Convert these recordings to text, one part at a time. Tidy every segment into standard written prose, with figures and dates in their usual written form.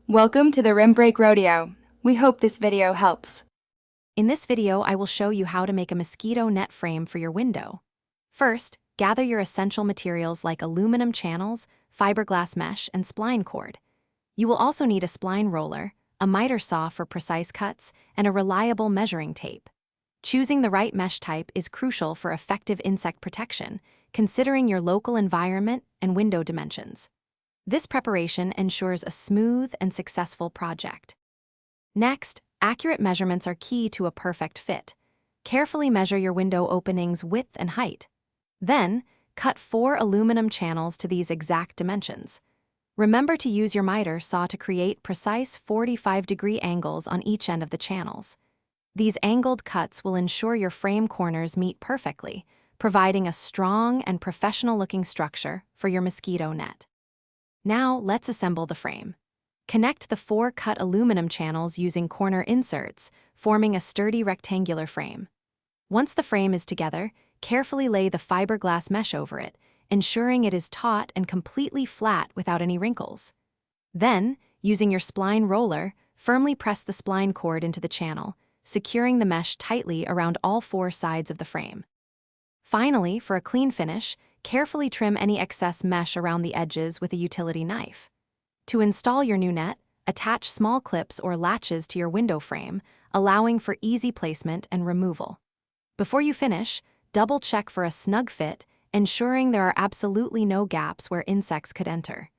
Welcome to the Rim Break Rodeo. We hope this video helps. In this video, I will show you how to make a mosquito net frame for your window. First, gather your essential materials like aluminum channels, fiberglass mesh, and spline cord. You will also need a spline roller, a miter saw for precise cuts, and a reliable measuring tape. Choosing the right mesh type is crucial for effective insect protection, considering your local environment and window dimensions. This preparation ensures a smooth and successful project. Next, accurate measurements are key to a perfect fit. Carefully measure your window opening's width and height. Then, cut 4 aluminum channels to these exact dimensions. Remember to use your miter saw to create precise 45-degree angles on each end of the channels. These angled cuts will ensure your frame corners meet perfectly, providing a strong and professional-looking structure for your mosquito net. Now, let's assemble the frame. Connect the 4 cut aluminum channels using corner inserts, forming a sturdy rectangular frame. Once the frame is together, carefully lay the fiberglass mesh over it, ensuring it is taut and completely flat without any wrinkles. Then, using your spline roller, firmly press the spline cord into the channel, securing the mesh tightly around all 4 sides of the frame. Finally, for a clean finish, carefully trim any excess mesh around the edges with a utility knife. To install your new net, attach small clips or latches to your window frame, allowing for easy placement and removal. Before you finish, double-check for a snug fit, ensuring there are absolutely no gaps where insects could enter.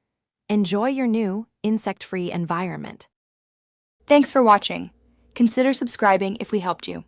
Enjoy your new, insect-free environment. Thanks for watching. Consider subscribing if we helped you.